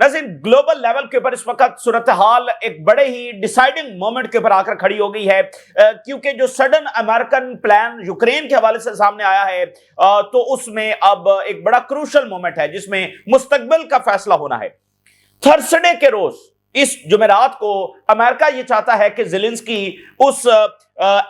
वैसे global level के ऊपर इस वक्त सूरत हाल एक बड़े ही डिसाइडिंग मोमेंट के ऊपर आकर खड़ी हो गई है, क्योंकि जो सडन अमेरिकन प्लान यूक्रेन के हवाले से सामने आया है, तो उसमें अब एक बड़ा क्रूशल मोमेंट है जिसमें मुस्तकबिल का फैसला होना है। थर्सडे के रोज इस जुमेरात को अमेरिका ये चाहता है कि ज़ेलेंस्की उस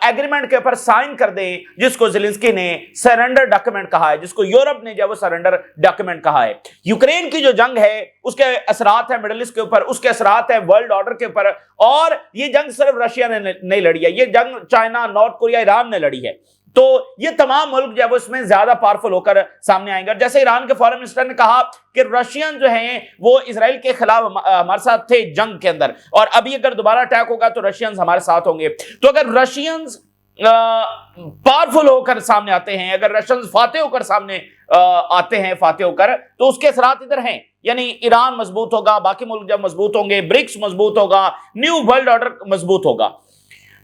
एग्रीमेंट के ऊपर साइन कर दे जिसको ज़ेलेंस्की ने सरेंडर डॉक्यूमेंट कहा है, जिसको यूरोप ने जो वो सरेंडर डॉक्यूमेंट कहा है। यूक्रेन की जो जंग है उसके असरात है मिडिल ईस्ट के ऊपर, उसके असरात है वर्ल्ड ऑर्डर के ऊपर, और ये जंग सिर्फ रशिया ने नहीं लड़ी है, ये जंग चाइना, नॉर्थ कोरिया, ईरान ने लड़ी है। तो ये तमाम मुल्क जो है वो इसमें ज्यादा पावरफुल होकर सामने आएंगे। जैसे ईरान के फॉरेन मिनिस्टर ने कहा कि रशियन जो हैं वो इजराइल के खिलाफ हमारे साथ थे जंग के अंदर, और अभी अगर दोबारा अटैक होगा तो रशियंस हमारे साथ होंगे। तो अगर रशियंस पावरफुल होकर सामने आते हैं, अगर रशियंस फातेह होकर सामने आते हैं फातेह होकर, तो उसके असरात इधर हैं, यानी ईरान मजबूत होगा, बाकी मुल्क जब मजबूत होंगे, ब्रिक्स मजबूत होगा, न्यू वर्ल्ड ऑर्डर मजबूत होगा।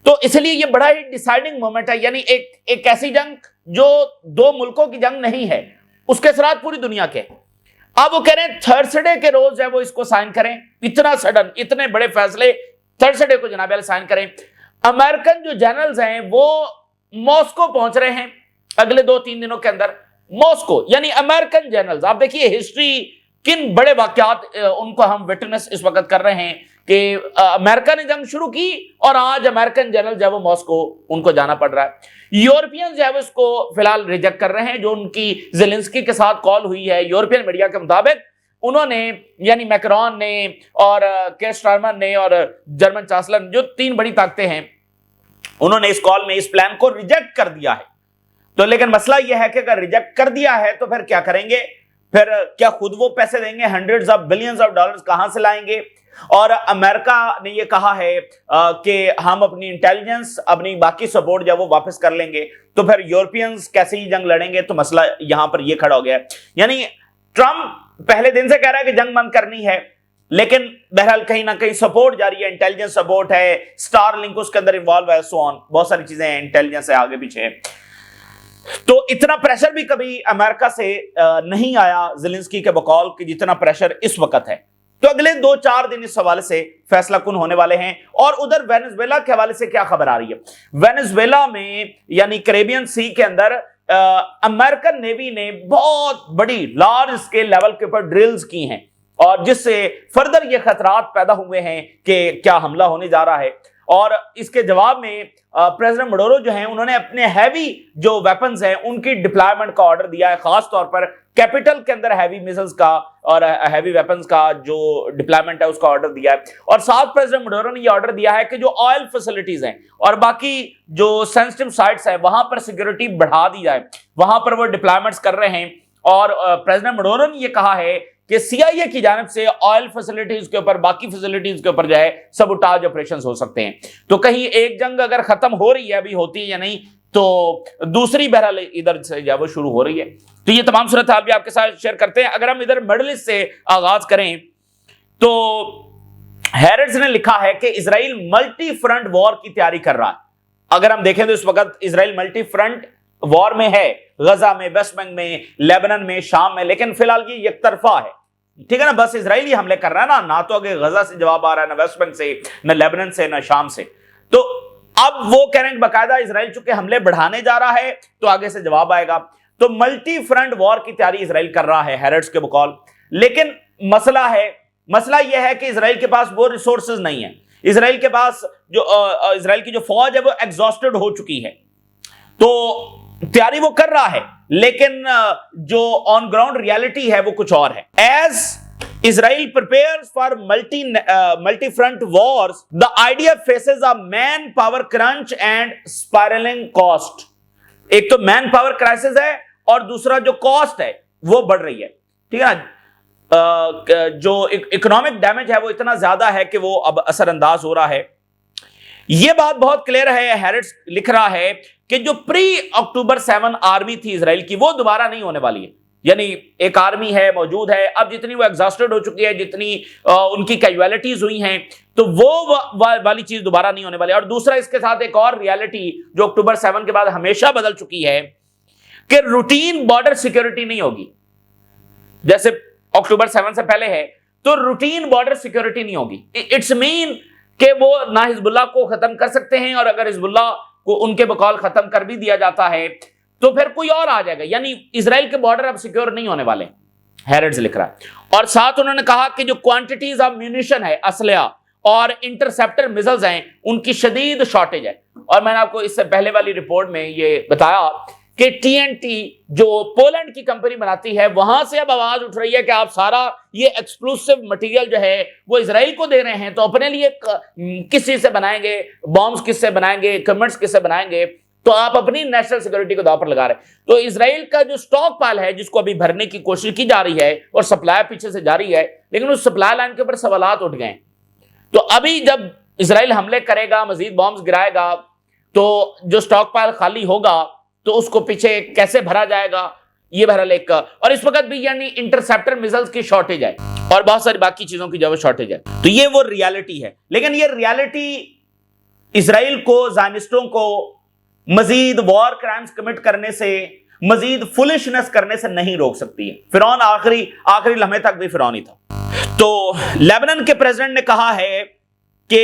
तो इसलिए ये बड़ा ही डिसाइडिंग मोमेंट है, यानी एक ऐसी जंग जो दो मुल्कों की जंग नहीं है, उसके असरात पूरी दुनिया के। अब वो कह रहे हैं थर्सडे के रोज है वो इसको साइन करें, इतना सडन, इतने बड़े फैसले थर्सडे को जनाब साइन करें। अमेरिकन जो जनरल्स हैं वो मॉस्को पहुंच रहे हैं अगले 2-3 दिनों के अंदर। मॉस्को यानी अमेरिकन जनरल्स, आप देखिए हिस्ट्री किन बड़े वाकयात उनको हम विटनेस इस वक्त कर रहे हैं कि अमेरिका ने जंग शुरू की और आज अमेरिकन जनरल जो है वो मॉस्को उनको जाना पड़ रहा है। यूरोपियन जो है वो इसको फिलहाल रिजेक्ट कर रहे हैं। जो उनकी ज़ेलेंस्की के साथ कॉल हुई है यूरोपियन मीडिया के मुताबिक, उन्होंने यानी मैक्रोन ने और केयर स्टारमर ने और जर्मन चांसलर, जो 3 बड़ी ताकतें हैं, उन्होंने इस कॉल में इस प्लान को रिजेक्ट कर दिया है। तो लेकिन मसला यह है कि अगर रिजेक्ट कर दिया है तो फिर क्या करेंगे, फिर क्या खुद वो पैसे देंगे, hundreds of billions of dollars कहां से लाएंगे। और अमेरिका ने ये कहा है कि हम अपनी इंटेलिजेंस, अपनी बाकी सपोर्ट जब वो वापस कर लेंगे तो फिर यूरोपियंस कैसे ही जंग लड़ेंगे। तो मसला यहां पर ये खड़ा हो गया है। यानी ट्रंप पहले दिन से कह रहा है कि जंग बंद करनी है, लेकिन बहरहाल कहीं ना कहीं सपोर्ट जारी है, इंटेलिजेंस सपोर्ट है, स्टार लिंक उसके अंदर इन्वॉल्व है, सो ऑन, बहुत सारी चीजें हैं, इंटेलिजेंस है आगे पीछे। तो इतना प्रेशर भी कभी अमेरिका से नहीं आया ज़ेलेंस्की के बकौल कि जितना प्रेशर इस वक्त है। तो अगले 2-4 दिन इस हवाले से फैसला कुन होने वाले हैं। और उधर वेनेजुएला के हवाले से क्या खबर आ रही है, वेनेजुएला में यानी कैरेबियन सी के अंदर अमेरिकन नेवी ने बहुत बड़ी लार्ज स्केल लेवल के ऊपर ड्रिल्स की हैं, और जिससे फर्दर ये खतरात पैदा हुए हैं कि क्या हमला होने जा रहा है। और इसके जवाब में प्रेसिडेंट मडोरो जो हैं उन्होंने अपने हैवी जो वेपन्स हैं उनकी डिप्लॉयमेंट का ऑर्डर दिया है, खास तौर पर कैपिटल के अंदर हैवी मिसाइल्स का और हैवी वेपन्स का जो डिप्लॉयमेंट है उसका ऑर्डर दिया है। और साथ प्रेसिडेंट मडोरो ने यह ऑर्डर दिया है कि जो ऑयल फैसिलिटीज हैं और बाकी जो सेंसिटिव साइट्स हैं वहां पर सिक्योरिटी बढ़ा दी जाए, वहां पर वो डिप्लॉयमेंट्स कर रहे हैं। और प्रेसिडेंट मडोरो ने यह कहा है कि सीआईए की जानिब से ऑयल फैसिलिटीज के ऊपर, बाकी फैसिलिटीज के ऊपर जो है सबोटाज ऑपरेशंस हो सकते हैं। तो कहीं एक जंग अगर खत्म हो रही है, अभी होती है या नहीं, तो दूसरी बहरहाल इधर से जो वो शुरू हो रही है। तो ये तमाम सूरत हाल भी आपके साथ शेयर करते हैं। अगर हम इधर मिडिल ईस्ट से आगाज करें तो हैरिट्स ने लिखा है कि इजराइल मल्टी फ्रंट वॉर की तैयारी कर रहा है। अगर हम देखें तो इस वक्त इजराइल मल्टी फ्रंट वॉर में है, गजा में, वेस्ट बैंक में, लेबनान में, शाम में, लेकिन फिलहाल ये एक तरफा है, ठीक है ना। बस इजराइल ही हमले कर रहा है ना तो आगे गजा से जवाब आ रहा है, ना वेस्ट बैंक से, ना लेबनान से, ना शाम से। तो अब वो कह रहे हैं बाकायदा इजराइल चूंकि हमले बढ़ाने जा रहा है तो आगे से जवाब आएगा। तो मल्टी फ्रंट वॉर की तैयारी इजराइल कर रहा है हैरिट्स के बकौल। लेकिन मसला यह है कि इजराइल के पास वो रिसोर्सेज नहीं है। इजराइल के पास जो इजराइल की जो फौज है वो एग्जॉस्टेड हो चुकी है। तो तैयारी वो कर रहा है, लेकिन जो ऑन ग्राउंड रियलिटी है वो कुछ और है। As Israel prepares for multi-front wars, the IDF faces a manpower crunch and spiraling cost. एक तो मैन पावर क्राइसिस है और दूसरा जो कॉस्ट है वो बढ़ रही है, ठीक है ना। जो इकोनॉमिक डैमेज है वो इतना ज्यादा है कि वो अब असरअंदाज हो रहा है। ये बात बहुत क्लियर है। हैरिट्स लिख रहा है कि जो प्री अक्टूबर 7 आर्मी थी इजराइल की वो दोबारा नहीं होने वाली है। यानी एक आर्मी है, मौजूद है, अब जितनी वो एग्जॉस्टेड हो चुकी है, जितनी उनकी कैजुअलिटीज हुई हैं, तो वो वाली चीज दोबारा नहीं होने वाली। और दूसरा इसके साथ एक और रियलिटी जो अक्टूबर 7 के बाद हमेशा बदल चुकी है कि रूटीन बॉर्डर सिक्योरिटी नहीं होगी। जैसे अक्टूबर 7 से पहले है तो रूटीन बॉर्डर सिक्योरिटी नहीं होगी। इट्स मीन कि वो ना हिजबुल्लाह को खत्म कर सकते हैं, और अगर हिजबुल्लाह को उनके बकौल खत्म कर भी दिया जाता है तो फिर कोई और आ जाएगा, यानी इजराइल के बॉर्डर अब सिक्योर नहीं होने वाले, हैरेट्स लिख रहा है। और साथ उन्होंने कहा कि जो क्वांटिटीज ऑफ म्यूनिशन है, असलहा और इंटरसेप्टर मिसाइल्स हैं, उनकी शदीद शॉर्टेज है। और मैंने आपको इससे पहले वाली रिपोर्ट में ये बताया कि TNT जो पोलैंड की कंपनी बनाती है, वहां से अब आवाज उठ रही है कि आप सारा ये एक्सप्लोसिव मटेरियल जो है वो इजराइल को दे रहे हैं, तो अपने लिए किस चीज से बनाएंगे, बॉम्ब्स किससे बनाएंगे, इक्विपमेंट्स किससे बनाएंगे, तो आप अपनी नेशनल सिक्योरिटी को दांव पर लगा रहे हैं। तो इजराइल का जो स्टॉक पाइल है, जिसको अभी भरने की कोशिश की जा रही है और सप्लाई पीछे से जारी है, लेकिन उस सप्लाई लाइन के ऊपर सवालात उठ गए। तो अभी जब इजराइल हमले करेगा, मजीद बॉम्ब्स गिराएगा, तो जो स्टॉक पाइल खाली होगा तो उसको पीछे कैसे भरा जाएगा, ये बहरहाल एक। और इस वक्त भी यानी इंटरसेप्टर मिसाइल्स की शॉर्टेज है और बहुत सारी बाकी चीजों की जो शॉर्टेज है। तो ये वो रियलिटी है, लेकिन ये रियलिटी इजराइल को, ज़ायनिस्टों को मजीद वॉर क्राइम्स कमिट करने से, मजीद फुलिशनेस करने से नहीं रोक सकती है। फिरौन आखिरी लम्हे तक भी फिरौन ही था। तो लेबनान के प्रेसिडेंट ने कहा है कि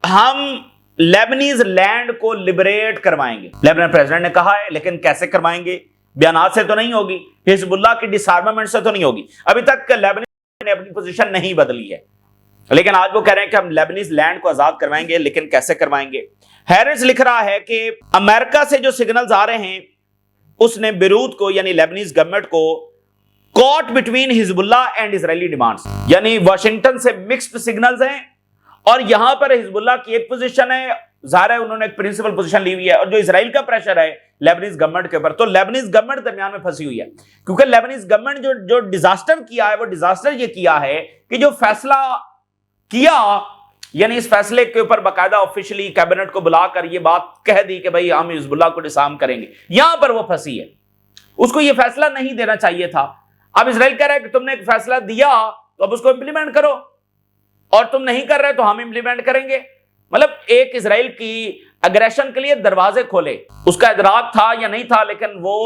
हम लेबनीज लैंड को लिबरेट करवाएंगे। लेबनान प्रेसिडेंट ने कहा है, लेकिन कैसे करवाएंगे? बयानात से तो नहीं होगी, हिजबुल्लाह की डिसआर्मामेंट से तो नहीं होगी। अभी तक लेबनान ने अपनी पोजीशन नहीं बदली है, लेकिन आज वो कह रहे हैं कि हम लेबनीज लैंड को आजाद करवाएंगे, लेकिन कैसे करवाएंगे? हैरिस लिख रहा है कि अमेरिका से जो सिग्नल्स आ रहे हैं, उसने बेरूत को यानी लेबनीज गवर्नमेंट को caught between Hezbollah and Israeli demands, यानी वाशिंगटन से मिक्स्ड सिग्नल्स हैं और यहां पर हिजबुल्लाह की एक पोजीशन है, ज़ाहिर है उन्होंने एक प्रिंसिपल पोजीशन ली हुई है, और जो इजराइल का प्रेशर है लेबनीज गवर्नमेंट के ऊपर, तो लेबनीज गवर्नमेंट दरमियान में फंसी हुई है। क्योंकि लेबनीज गवर्नमेंट जो डिजास्टर किया है, वो डिजास्टर ये किया है कि जो फैसला किया, यानी इस फैसले के ऊपर बाकायदा ऑफिशियली कैबिनेट को बुलाकर ये बात कह दी कि भाई हम हिजबुल्लाह को डिसआर्म करेंगे, यहां पर वो फंसी है। उसको ये फैसला नहीं देना चाहिए था। अब इजराइल कह रहा है कि तुमने एक फैसला दिया तो अब उसको इंप्लीमेंट करो, और तुम नहीं कर रहे तो हम इंप्लीमेंट करेंगे। मतलब एक इजराइल की अग्रेशन के लिए दरवाजे खोले, उसका इदराक था या नहीं था, लेकिन वो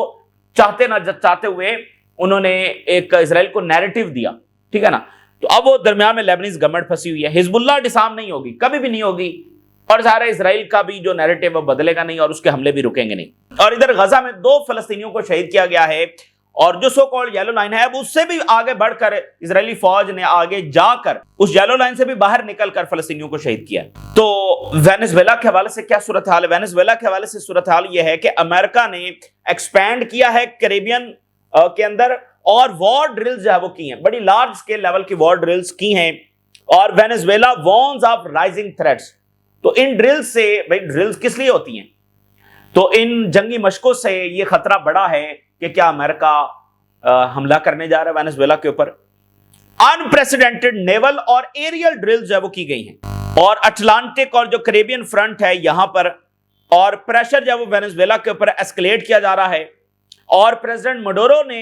चाहते ना चाहते हुए उन्होंने एक इजराइल को नैरेटिव दिया, ठीक है ना। तो अब वो दरमियान में लेबनीज गवर्नमेंट फंसी हुई है। हिजबुल्लाह डिसआर्म नहीं होगी, कभी भी नहीं होगी, और ज़ाहिर है इजराइल का भी जो नैरेटिव वो बदलेगा नहीं और उसके हमले भी रुकेंगे नहीं। और इधर गजा में 2 फलस्तीनियों को शहीद किया गया है, और जो सो कॉल्ड येलो लाइन है, अब उससे भी आगे बढ़कर इजरायली फौज ने आगे जाकर उस येलो लाइन से भी बाहर निकलकर फलस्तीनियों को शहीद किया। तो वेनेजुएला के हवाले से क्या सूरत हाल है? वेनेजुएला के हवाले से सूरत हाल यह है कि अमेरिका ने एक्सपैंड किया है कैरिबियन के अंदर, और वॉर ड्रिल्स जो है वो की हैं, बड़ी लार्ज स्केल लेवल की वॉर ड्रिल्स की हैं, और Venezuela warns of rising threats. तो इन ड्रिल्स से, भाई ड्रिल्स किस लिए होती हैं? तो इन जंगी मशकों से ये खतरा बड़ा है कि क्या अमेरिका हमला करने जा रहा है वेनेजुएला के ऊपर। अनप्रेसिडेंटेड नेवल और एरियल ड्रिल्स जो वो की गई हैं, और अटलांटिक और जो कैरिबियन फ्रंट है यहां पर, और प्रेशर जो वो वेनेजुएला के ऊपर एस्केलेट किया जा रहा है। और प्रेसिडेंट मडोरो ने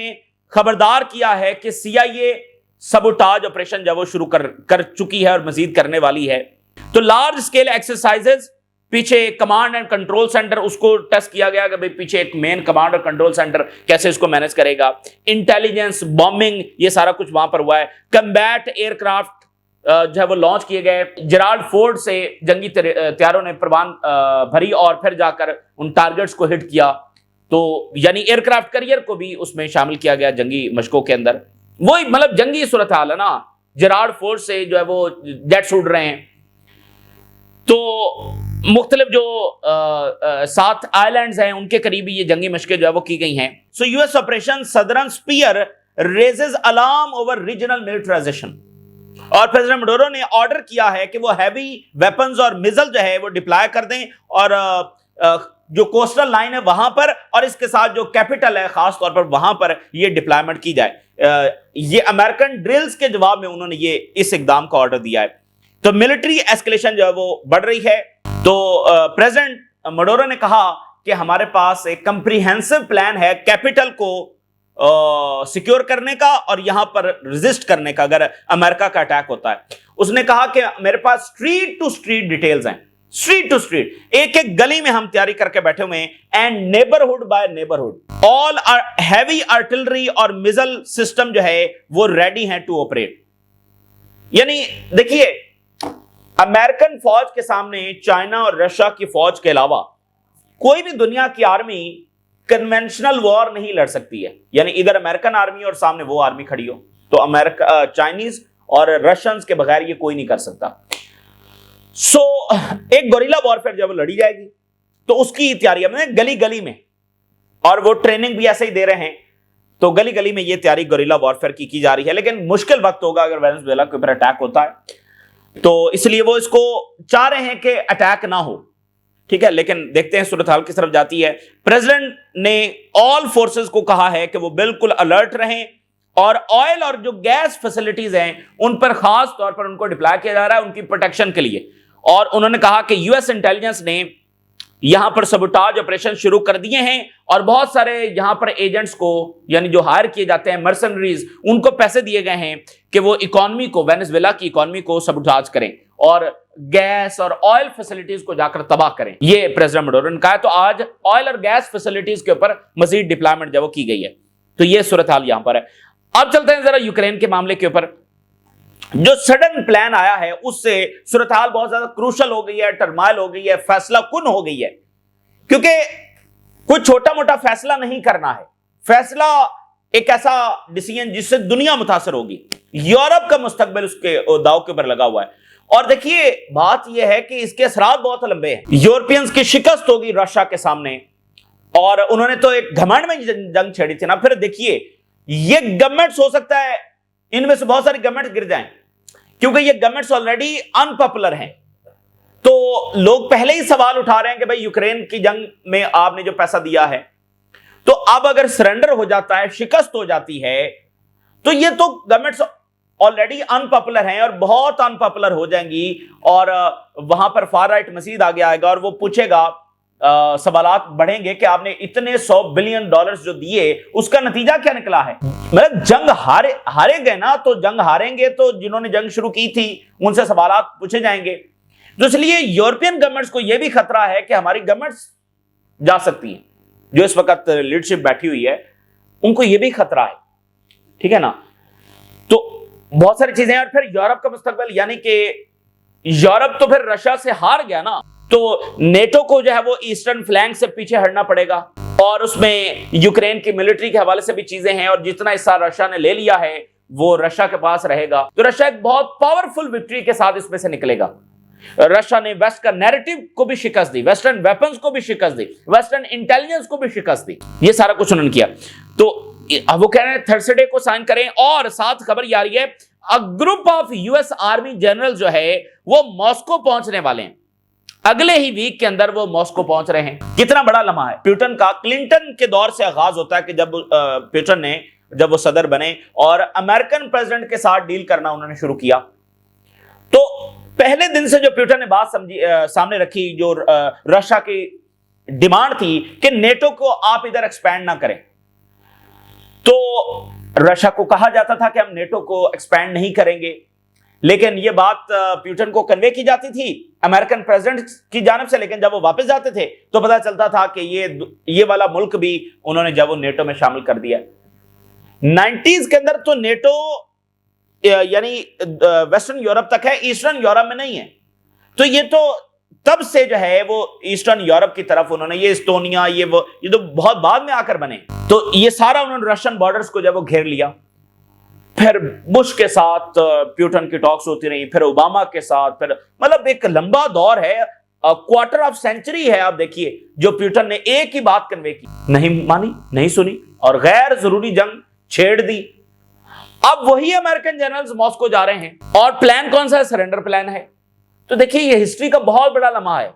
खबरदार किया है कि CIA सबोटाज ऑपरेशन जो वो शुरू कर चुकी है और मजीद करने वाली है। तो लार्ज स्केल एक्सरसाइजेस, पीछे कमांड एंड कंट्रोल सेंटर, उसको टेस्ट किया गया कि भाई पीछे एक मेन कमांड और कंट्रोल सेंटर कैसे इसको मैनेज करेगा। इंटेलिजेंस, बॉम्बिंग, ये सारा कुछ वहां पर हुआ है। कम्बैट एयरक्राफ्ट जो है वो लॉन्च किए गए। जेराल्ड फोर्ड से जंगी तैयारों ने परवान भरी और फिर जाकर उन टारगेट्स को हिट किया। तो यानी एयरक्राफ्ट करियर को भी उसमें शामिल किया गया जंगी मशकों के अंदर। वही मतलब जंगी सूरत हाल है ना, जेराल्ड फोर्ड से जो है वो जेट्स उड़ रहे हैं। तो मुख्तलिफ जो 7 आइलैंड्स हैं उनके करीब ये जंगी मशकें जो है वो की गई हैं। So US operation southern spear raises alarm over regional militarization, और प्रेसिडेंट मडोरो ने ऑर्डर किया है कि वो हैवी वेपन्स और मिसाइल जो है वो डिप्लॉय कर दें, और जो कोस्टल लाइन है वहां पर, और इसके साथ जो कैपिटल है खास तौर पर वहां पर ये डिप्लॉयमेंट की जाए। ये अमेरिकन ड्रिल्स के जवाब में उन्होंने ये इस इकदाम का ऑर्डर दिया है। तो मिलिट्री एस्केलेशन जो है वो बढ़ रही है। तो प्रेसिडेंट मडोरो ने कहा कि हमारे पास एक कंप्रीहेंसिव प्लान है कैपिटल को सिक्योर करने का और यहां पर रेजिस्ट करने का अगर अमेरिका का अटैक होता है। उसने कहा कि मेरे पास स्ट्रीट टू स्ट्रीट डिटेल्स हैं, स्ट्रीट टू स्ट्रीट, एक एक गली में हम तैयारी करके बैठे हुए हैं, and neighbourhood by neighbourhood all heavy artillery और मिसाइल सिस्टम जो है वो रेडी हैं टू ऑपरेट। यानी देखिए, अमेरिकन फौज के सामने चाइना और रशिया की फौज के अलावा कोई भी दुनिया की आर्मी कन्वेंशनल वॉर नहीं लड़ सकती है। यानी इधर अमेरिकन आर्मी और सामने वो आर्मी खड़ी हो, तो अमेरिका चाइनीज और रशियंस के बगैर ये कोई नहीं कर सकता। एक गोरिल्ला वॉरफेयर जब लड़ी जाएगी तो उसकी तैयारी में गली गली में, और वो ट्रेनिंग भी ऐसे ही दे रहे हैं, तो गली गली में ये तैयारी गोरिल्ला वॉरफेयर की जा रही है। लेकिन मुश्किल वक्त होगा अगर वेनेजुएला के ऊपर अटैक होता है, तो इसलिए वो इसको चाह रहे हैं कि अटैक ना हो, ठीक है। लेकिन देखते हैं सूरत हाल किस तरफ जाती है। प्रेसिडेंट ने ऑल फोर्सेस को कहा है कि वो बिल्कुल अलर्ट रहें, और ऑयल और जो गैस फैसिलिटीज हैं उन पर खास तौर पर उनको डिप्लॉय किया जा रहा है उनकी प्रोटेक्शन के लिए। और उन्होंने कहा कि यूएस इंटेलिजेंस ने यहां पर सबोटाज ऑपरेशन शुरू कर दिए हैं, और बहुत सारे यहां पर एजेंट्स को, यानी जो हायर किए जाते हैं मर्सनरीज, उनको पैसे दिए गए हैं कि वो इकोनॉमी को, वेनेजुएला की इकोनॉमी को सबोटाज करें और गैस और ऑयल फैसिलिटीज को जाकर तबाह करें। ये प्रेसिडेंट मडूरो ने कहा। तो आज ऑयल और गैस फैसिलिटीज के ऊपर मजीद डिप्लॉयमेंट जब की गई है। तो ये सूरत हाल यहां पर है। अब चलते हैं जरा यूक्रेन के मामले के ऊपर। जो सडन प्लान आया है उससे सूरत हाल बहुत ज्यादा क्रूशल हो गई है, टर्माइल हो गई है, फैसला कुन हो गई है, क्योंकि कुछ छोटा मोटा फैसला नहीं करना है। फैसला एक ऐसा डिसीजन जिससे दुनिया मुतासर होगी, यूरोप का मुस्तकबिल उसके दांव के ऊपर लगा हुआ है। और देखिए, बात यह है कि इसके असरात बहुत लंबे हैं। यूरोपियंस की शिकस्त होगी रशिया के सामने, और उन्होंने तो एक घमंड में जंग छेड़ी थी ना। फिर देखिए, ये गवर्नमेंट्स हो सकता है इनमें से बहुत सारी गवर्नमेंट्स गिर जाएं, क्योंकि ये गवर्नमेंट्स ऑलरेडी अनपॉपुलर हैं। तो लोग पहले ही सवाल उठा रहे हैं कि भाई यूक्रेन की जंग में आपने जो पैसा दिया है, तो अब अगर सरेंडर हो जाता है, शिकस्त हो जाती है, तो ये तो गवर्नमेंट्स ऑलरेडी अनपॉपुलर हैं और बहुत अनपॉपुलर हो जाएंगी, और वहां पर फार राइट मजीद आगे आएगा और वो पूछेगा, सवालात बढ़ेंगे कि आपने इतने $100 बिलियन जो दिए, उसका नतीजा क्या निकला है। मतलब जंग हारे गए ना, तो जंग हारेंगे तो जिन्होंने जंग शुरू की थी उनसे सवालात पूछे जाएंगे। तो इसलिए यूरोपियन गवर्नमेंट्स को यह भी खतरा है कि हमारी गवर्नमेंट्स जा सकती हैं, जो इस वक्त लीडरशिप बैठी हुई है, उनको यह भी खतरा है, ठीक है ना। तो बहुत सारी चीजें हैं। और फिर यूरोप का मुस्तकबिल, यानी कि यूरोप तो फिर रशिया से हार गया ना, तो नेटो को जो है वो ईस्टर्न फ्लैंक से पीछे हटना पड़ेगा, और उसमें यूक्रेन की मिलिट्री के हवाले से भी चीजें हैं, और जितना हिस्सा रशिया ने ले लिया है वो रशिया के पास रहेगा। तो रशिया एक बहुत पावरफुल विक्ट्री के साथ इसमें से निकलेगा। रशिया ने वेस्ट का नैरेटिव को भी शिकस्त दी, वेस्टर्न वेपन्स को भी शिकस्त दी, वेस्टर्न इंटेलिजेंस को भी शिकस्त दी, ये सारा कुछ उन्होंने किया। तो वो कह रहे हैं थर्सडे को साइन करें। और साथ खबर ये आ रही है, a group of US army general जो है वो मॉस्को पहुंचने वाले हैं। अगले ही वीक के अंदर वो मॉस्को पहुंच रहे हैं। कितना बड़ा लम्हा है प्यूटन का। क्लिंटन के दौर से आगाज होता है कि जब प्यूटन ने, जब वो सदर बने और अमेरिकन प्रेसिडेंट के साथ डील करना उन्होंने शुरू किया, तो पहले दिन से जो प्यूटन ने बात सामने रखी, जो रशिया की डिमांड थी कि नेटो को आप इधर एक्सपैंड ना करें, तो रशिया को कहा जाता था कि हम नेटो को एक्सपैंड नहीं करेंगे। लेकिन यह बात प्यूटन को कन्वे की जाती थी अमेरिकन प्रेसिडेंट की जानिब से, लेकिन जब वो वापस जाते थे तो पता चलता था कि ये वाला मुल्क भी उन्होंने जब वो नेटो में शामिल कर दिया। 90s के अंदर तो नेटो यानी वेस्टर्न यूरोप तक है, ईस्टर्न यूरोप में नहीं है। तो ये तो तब से जो है वो ईस्टर्न यूरोप की तरफ उन्होंने, ये एस्टोनिया, ये तो बहुत बाद में आकर बने। तो ये सारा उन्होंने रशियन बॉर्डर्स को जब वो घेर लिया, फिर बुश के साथ प्यूटन की टॉक्स होती रही, फिर ओबामा के साथ, फिर मतलब एक लंबा दौर है, क्वार्टर ऑफ सेंचुरी है। आप देखिए, जो प्यूटन ने एक ही बात कन्वे की, नहीं मानी, नहीं सुनी, और गैर जरूरी जंग छेड़ दी। अब वही अमेरिकन जनरल्स मॉस्को जा रहे हैं, और प्लान कौन सा है? सरेंडर प्लान है। तो देखिए, ये हिस्ट्री का बहुत बड़ा लम्हा है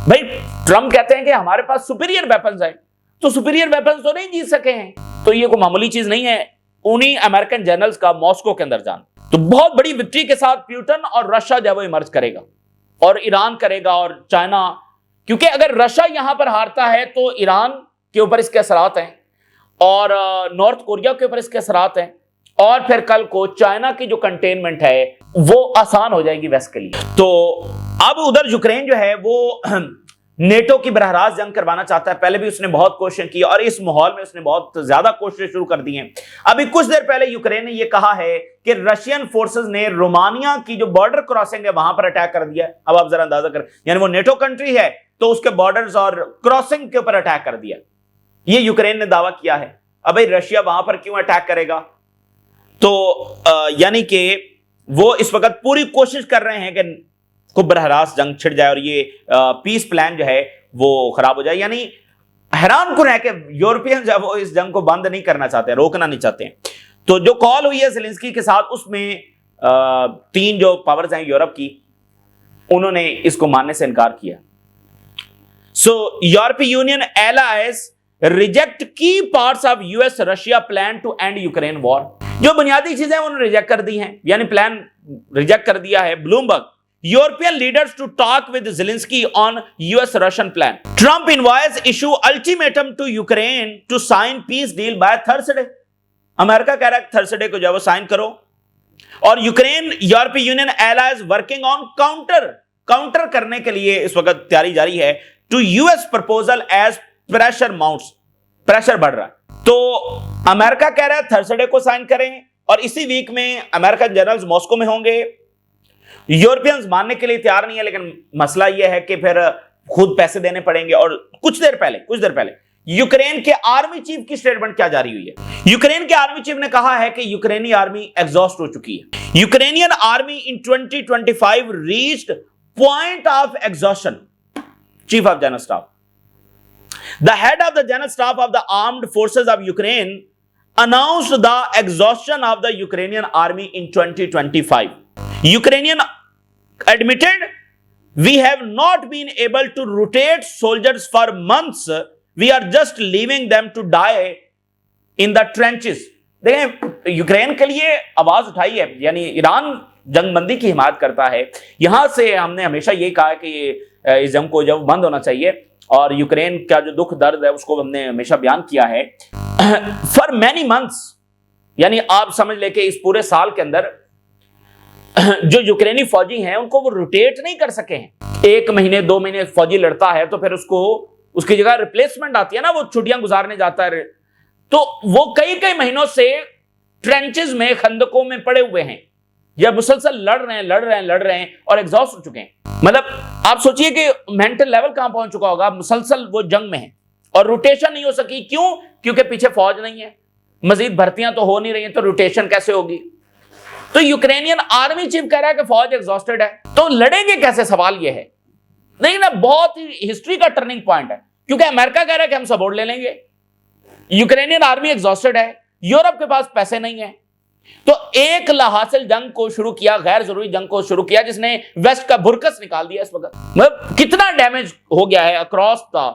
भाई। ट्रंप कहते हैं कि हमारे पास सुपीरियर वेपन्स हैं, तो सुपीरियर वेपन्स तो नहीं जीत सके हैं, तो ये कोई मामूली चीज नहीं है उन्हीं अमेरिकन जनरल्स का मॉस्को के अंदर जाना। तो बहुत बड़ी विक्ट्री के साथ प्यूटन और रशिया जब वो इमर्ज करेगा, और ईरान करेगा, और चाइना, क्योंकि अगर रशिया यहां पर हारता है तो ईरान के ऊपर इसके असरात हैं, और नॉर्थ कोरिया के ऊपर इसके असरात हैं, और फिर कल को चाइना की जो कंटेनमेंट है वो आसान हो जाएगी वेस्ट के लिए। तो अब उधर यूक्रेन जो है वो नेटो की बरहरास जंग करवाना चाहता है। पहले भी उसने बहुत कोशिश की और इस माहौल में उसने बहुत ज्यादा कोशिशें शुरू कर दी हैं। अभी कुछ देर पहले यूक्रेन ने यह कहा है कि रशियन फोर्सेस ने रोमानिया की जो बॉर्डर क्रॉसिंग है वहां पर अटैक कर दिया है। अब आप जरा अंदाजा करें, यानी वो नेटो कंट्री है तो उसके बॉर्डर्स और क्रॉसिंग के ऊपर अटैक कर दिया। ये यूक्रेन ने दावा किया है। अब भाई रशिया वहां पर क्यों अटैक करेगा? तो यानी कि वो इस वक्त पूरी कोशिश कर रहे हैं कि को बरहरास जंग छिड़ जाए और ये पीस प्लान जो है वो खराब हो जाए। यानी हैरान कुन है कि यूरोपियन जो वो इस जंग को बंद नहीं करना चाहते, रोकना नहीं चाहते हैं। तो जो कॉल हुई है ज़ेलेंस्की के साथ, उसमें 3 जो पावर्स हैं यूरोप की, उन्होंने इसको मानने से इनकार किया। सो यूरोपीय यूनियन एलाइज रिजेक्ट की parts of US Russia plan to end Ukraine war. जो बुनियादी चीजें उन्होंने रिजेक्ट कर दी हैं, यानी प्लान रिजेक्ट कर दिया है। Bloomberg, European leaders to talk with Zelensky on US-Russian plan. Trump invites issue ultimatum to Ukraine to sign peace deal by Thursday. America कह रहा है थर्सडे को जब वो साइन करो। और यूक्रेन यूरोपीय union allies working on counter करने के लिए इस वक्त तैयारी जारी है to US proposal as pressure mounts, pressure बढ़ रहा है। तो अमेरिका कह रहा है थर्सडे को साइन करें और इसी वीक में अमेरिकन जनरल्स मॉस्को में होंगे। यूरोपियंस मानने के लिए तैयार नहीं है, लेकिन मसला यह है कि फिर खुद पैसे देने पड़ेंगे। और कुछ देर पहले यूक्रेन के आर्मी चीफ की स्टेटमेंट क्या जारी हुई है? यूक्रेन के आर्मी चीफ ने कहा है कि यूक्रेनी आर्मी एग्जॉस्ट हो चुकी है। Ukrainian army in 2025 reached point of exhaustion. Chief of general staff, the head of the general staff of the armed forces of Ukraine announced the exhaustion of the Ukrainian army in 2025. Ukrainian admitted, we have not been able to rotate soldiers for months. We are just leaving them to die in the trenches. देखें, Ukraine के लिए आवाज उठाई है, यानी Iran जंगबंदी की हिमायत करता है। यहां से हमने हमेशा ये कहा है कि इस जंग को जब बंद होना चाहिए और यूक्रेन का जो दुख दर्द है उसको हमने हमेशा बयान किया है। फॉर मैनी मंथ्स, यानी आप समझ ले कि इस पूरे साल के अंदर जो यूक्रेनी फौजी हैं उनको वो रोटेट नहीं कर सके हैं। 1 महीने 2 महीने फौजी लड़ता है तो फिर उसको उसकी जगह रिप्लेसमेंट आती है ना, वो छुट्टियां गुजारने जाता है। तो वो कई महीनों से ट्रेंचेस में, खंदकों में पड़े हुए हैं या मुसलसल लड़ रहे हैं और एग्जॉस्ट हो चुके हैं। मतलब आप सोचिए कि मेंटल लेवल कहां पहुंच चुका होगा। मुसलसल वो जंग में है और रोटेशन नहीं हो सकी। क्यों? क्योंकि पीछे फौज नहीं है, मजीद भर्तियां तो हो नहीं रही हैं, तो रोटेशन कैसे होगी? तो यूक्रेनियन आर्मी चीफ कह रहा है कि फौज एग्जॉस्टेड है, तो लड़ेंगे कैसे? सवाल यह है। नहीं ना, बहुत ही हिस्ट्री का टर्निंग पॉइंट है, क्योंकि अमेरिका कह रहा है कि हम सपोर्ट ले लेंगे, यूक्रेनियन आर्मी एग्जॉस्टेड है, यूरोप के पास पैसे नहीं है। तो एक लाहासिल जंग को शुरू किया, गैर जरूरी जंग को शुरू किया, जिसने वेस्ट का बुरकस निकाल दिया। इस वक्त मतलब कितना डैमेज हो गया है अक्रॉस द,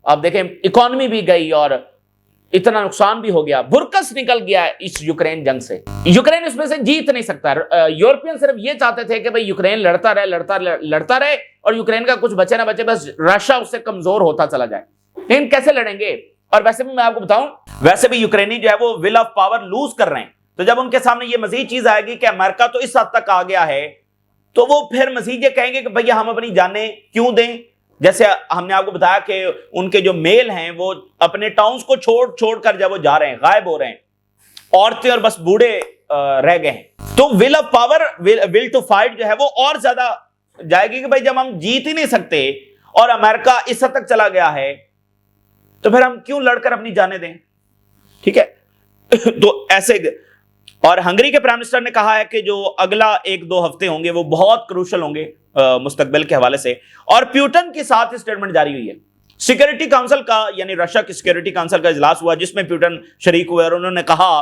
आप देखें इकोनॉमी भी गई और इतना नुकसान भी हो गया, बुरकस निकल गया इस यूक्रेन जंग से। यूक्रेन इसमें से जीत नहीं सकता। यूरोपियन सिर्फ ये चाहते थे कि भाई यूक्रेन लड़ता रहे और यूक्रेन का कुछ बचे ना बचे, बस रशिया उससे कमजोर होता चला जाए। लेकिन कैसे लड़ेंगे? और वैसे भी मैं आपको बताऊं, वैसे भी यूक्रेनी जो है वो विल ऑफ पावर लूज कर रहे हैं। तो जब उनके सामने ये मजीद चीज आएगी कि अमेरिका तो इस हद तक आ गया है, तो वो फिर मजीद ये कहेंगे कि भैया हम अपनी जानें क्यों दें। जैसे हमने आपको बताया कि उनके जो मेल हैं वो अपने टाउन्स को छोड़ कर जब वो जा रहे हैं, गायब हो रहे हैं, औरतें और बस बूढ़े रह गए हैं। तो will of power, will to fight जो है वो और ज्यादा जाएगी कि भाई जब हम जीत ही नहीं सकते और अमेरिका इस हद तक चला गया है, तो फिर हम क्यों लड़कर अपनी जानें दें? ठीक है। तो ऐसे, और हंगरी के प्राइम मिनिस्टर ने कहा है कि जो अगला 1-2 हफ्ते होंगे वो बहुत क्रूशल होंगे मुस्तकबिल के हवाले से। और प्यूटन के साथ स्टेटमेंट जारी हुई है। सिक्योरिटी काउंसिल का, यानी रशिया की सिक्योरिटी काउंसिल का इजलास हुआ जिसमें प्यूटन शरीक हुए और उन्होंने कहा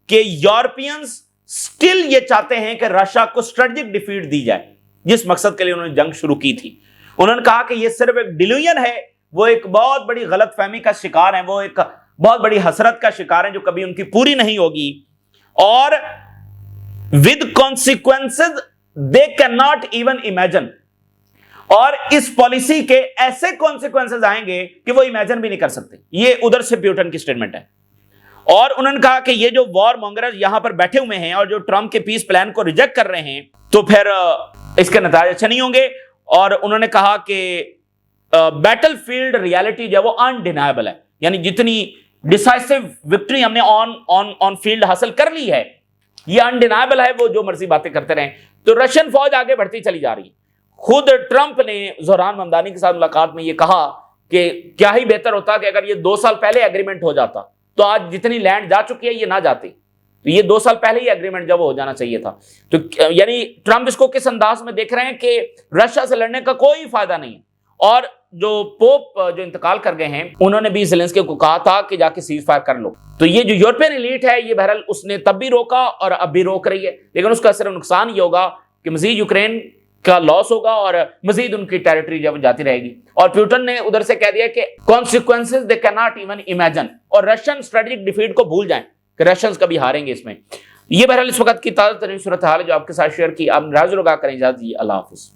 कि यूरोपियंस स्टिल ये चाहते हैं कि रशिया को स्ट्रेटेजिक डिफीट दी जाए, जिस मकसद के लिए उन्होंने जंग शुरू की थी। उन्होंने कहा कि यह सिर्फ एक डिल्यूजन है, वो एक बहुत बड़ी गलतफहमी का शिकार है, वो एक बहुत बड़ी हसरत का शिकार है जो कभी उनकी पूरी नहीं होगी, और with consequences they can not even imagine. और इस पॉलिसी के ऐसे कॉन्सिक्वेंसेज आएंगे कि वो इमेजिन भी नहीं कर सकते। ये उधर से प्यूटन की स्टेटमेंट है। और उन्होंने कहा कि ये जो वॉर मॉन्गरर्स यहां पर बैठे हुए हैं और जो ट्रंप के पीस प्लान को रिजेक्ट कर रहे हैं, तो फिर इसके नतीजे अच्छे नहीं होंगे। और उन्होंने कहा कि बैटल फील्ड रियलिटी जो है वो अनडिनाइबल है, यानी जितनी डिसाइसिव विक्ट्री हमने ऑन फील्ड हासिल कर ली है, ये अनडिनाइबल है। वो जो मर्जी बातें करते रहे, तो रशियन फौज आगे बढ़ती चली जा रही है। खुद ट्रंप ने जोहरान ममदानी के साथ मुलाकात में ये कहा कि क्या ही बेहतर होता कि अगर ये 2 साल पहले एग्रीमेंट हो जाता, तो आज जितनी लैंड जा चुकी है ये ना जाती। तो ये 2 साल पहले ही एग्रीमेंट जब हो जाना चाहिए था। तो यानी ट्रंप इसको किस अंदाज में देख रहे हैं कि रशिया से लड़ने का कोई फायदा नहीं है। और जो पोप जो इंतकाल कर गए हैं, उन्होंने भी ज़ेलेंस्की को कहा था कि जाके सीज फायर कर लो। तो ये जो यूरोपियन एलीट है, ये बहरहाल उसने तब भी रोका और अब भी रोक रही है, लेकिन उसका सिर्फ नुकसान ये होगा कि मजीद यूक्रेन का लॉस होगा और मजीद उनकी टेरिटरी जब जाती रहेगी। और पुतिन ने उधर से कह दिया कि consequences they can not even imagine, और रशियन स्ट्रेटेजिक डिफीट को भूल जाएं कि रशियंस कभी हारेंगे इसमें। ये बहरहाल इस वक्त की ताज़ा तरीन सूरत हाल है जो आपके साथ शेयर की। आप नाज़ लगा करें, इजाज़त दीजिए, अल्लाह हाफ़िज़।